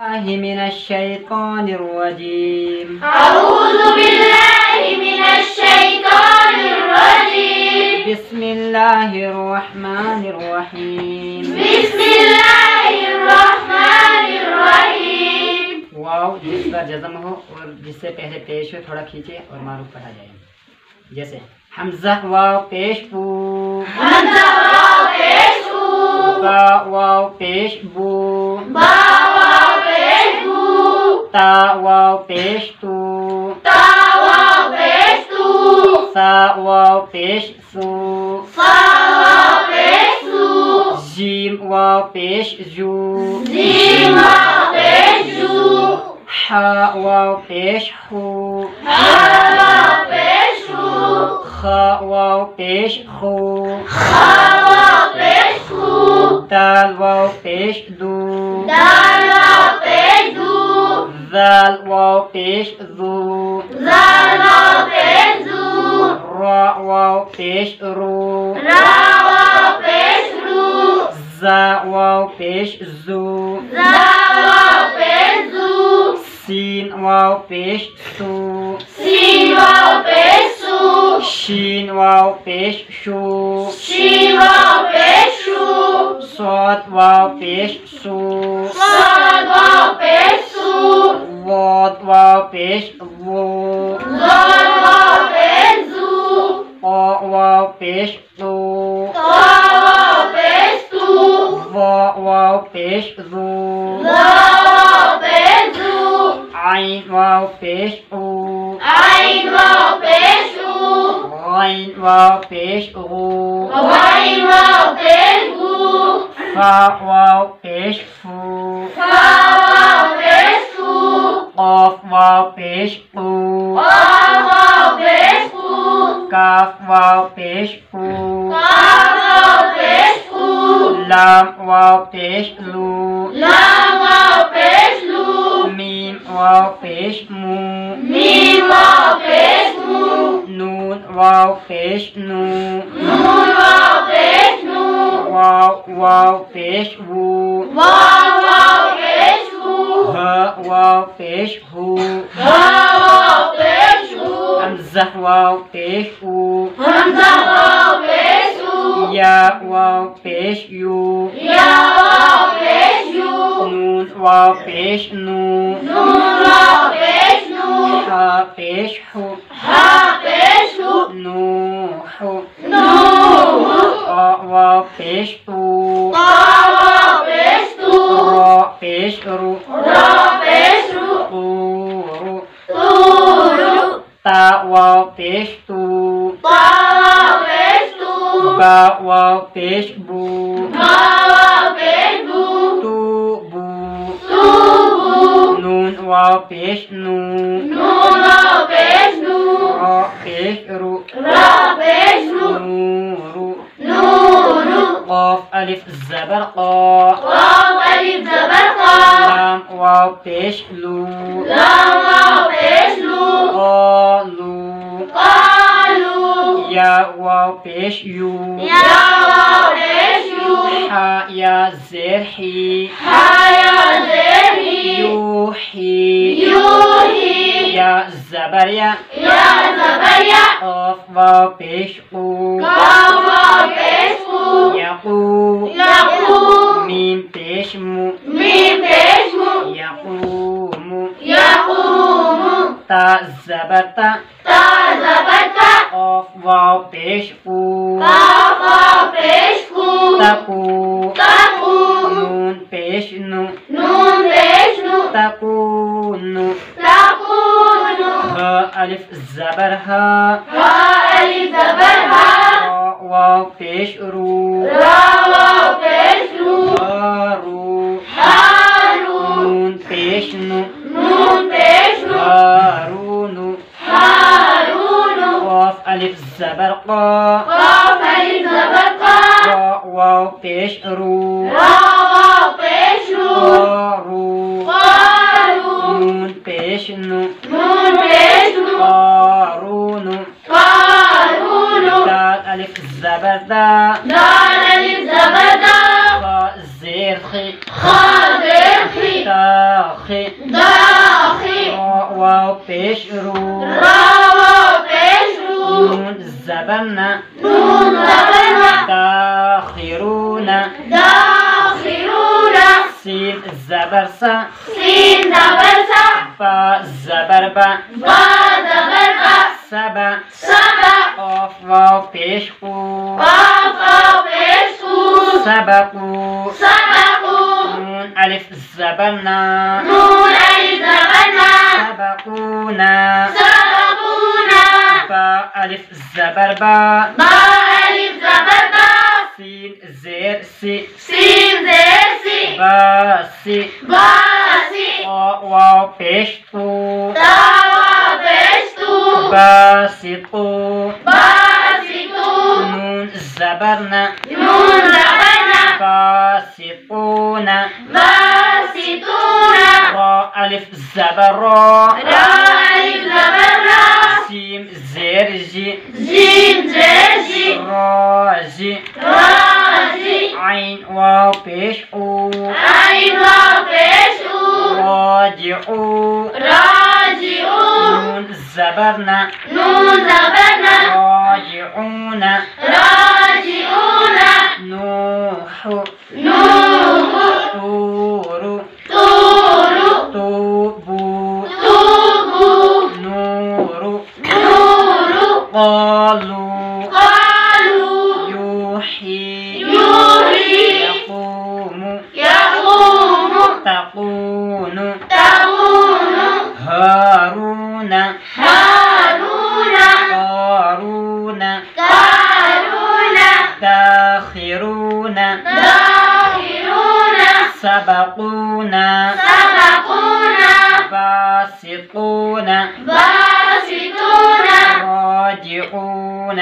من الشيطان الرجيم. أعوذ بالله من الشيطان الرجيم. بسم الله الرحمن الرحيم. بسم الله الرحمن الرحيम. वाव जिस पर जज़म हो और जिससे पहले पेश हो थोड़ा खींचे और मारूफ पढ़ा जाए। जैसे हमज़ा वाव पेश पू, हमज़ा वाव पेश पू, बा वाव पेश बू, बा वाव पेश बू, ता वाव पेश तू, ता वाव पेश तू, सा वाव पेश सू, सा वाव पेश सू, जीम वाव पेश जू, जीम वाव पेश जू, हा वाव पेश हू, हा वाव पेश हू, खा वाव पेश खू, खा वाव पेश खू, दाल वाव पेश दू, दाल वाव पेश दू, ज़ाल वाव पेश ज़ू, ज़ाल वाव पेश जू, रा वाव पेश रू, रा वाव पेश रू, ज़ा वाव पेश ज़ू, ज़ा वाव पेश जू, सीन वाव पेश सू, सीन वाव पेश सू, शीन वाव पेश शू, शीन वाव पेश शू, स्वाद वाव पेश सू, स्वाद वाव पेश सू, वाद वाव पेश वो, ज़ाल वाव पेश जू, क़ा वाव पेश तू, ता वाव पेश तू, वा वाव पेश ज़ू, ज़ा वाव पेश जू, आइन वाव पेश ऊ, आइन वाव पेश ऊ, गाइन वाव पेश गू, वाइन वाव पेश गू, फा वाव पेश फू, फा वाव पेश फू, क़ाफ वाव पेश क़ू, क़ाफ वाव पेश कू, काफ वाव पेश कू, काफ वाव पेश कू, लाम वाव पेश लू, लाम वाव पेश लू, मीम वाव पेश मू, मीम वाव पेश मू, नून वाव पेश नू, नून वाव पेश नू, वाव वाव पेश वू, वाव वाव पेश वू, ह वाव पेश हू, हा वाव पेश हू, हमज़ा वाव पेश ऊ, हमज़ा वाव पेश ऊ, या वाव पेश यू, या वाव पेश यू, नून वाव पेश नू, नून वाव पेश नू, हा पेश हू, हा पेश हू, नू हू, नू हू, वाव पेश तू, ता वाव पेश तू, रा पेश रू, रा पेश रू, रू रू, तू रू, ता वाव पेश तू, ता वाव पेश तू, बा वाव पेश बू, बा वाव पेश बू, तू बू, तू बू, नून वाव पेश नू, नून वाव पेश नू, रा पेश रू, रा पेश रू, नू रू, नू रू, क़ाफ अलिफ ज़बर क़ा, वाव अलिफ ज़बर क़ा, लाम वाव पेश लू, लाम वाव पेश लू, क़ालू, क़ालू, या वाव पेश यू, या वाव पेश यू, हा या ज़ेर ही, हा या ज़ेर ही, यूही, यूही, या ज़बर या, या ज़बर या, क़ाफ वाव पेश क़ू, काफ वाव पेश कू, यक़ू, यक़ू, मीम पेश मू, मीम पेश मू, यक़ूमु, यक़ूमु, ता ज़बर ता, ता ज़बर ता, क़ाफ वाव पेश क़ू, काफ वाव पेश कू, तकू, तकू, नून पेश नू, नून पेश नू, तकूनु, तकूनु, ह अलिफ ज़बर हा, हा अलिफ ज़बर हा, रा वाव पेश रू, रा वाव पेश रू, हारू, हारू, नून पेश नू, नून पेश नू, हारूनु, हारूनु, क़ाफ अलिफ ज़बर क़ा, काफ अलिफ ज़बर क़ा, रा वाव पेश रू, रा वाव पेश रू, हारू, हारू, नून पेश नू, नून पेश नू, हारूनु, हारूनु, दाल अलिफ ज़बर दा, दाल अलिफ ज़बर दा, खा ज़ेर खी, खा ज़ेर खी, ता داخي داخي را واو پیش رو را پیش رو نون زبرنا نون زبرنا داخرون داخرون سين زبر سا سين زبر سا با زبر با با زبر با سبا سبا قاف واو پیش قو قاف واو پیش قو سبقو سبقو نون الف زبرنا نون الف زبرنا سبقونا سبقونا با الف زبر با با الف زبر با سين زير سي سين زیر سی با سي باسی واو پیش قو داوا پیش تو باسطو باسی تو نون زبرنا نون زبرنا باسطونا باسی تونا را الف زبر را را الف زبر را سين زير جي جیم زیر جی راجي راجی عين واو پیش او عین واو پیش او راجعو راجعو نون زبرنا نون زبرنا راجعون راجعون نوح نوح طور طور طوبو توبو نور نور قالوا قالوا يوحي يوحي يقوم يقوم تقون تقون هارون هارون قارون قارون داخرون داخرون سبقونا سبقونا باسطون باسطون راجعون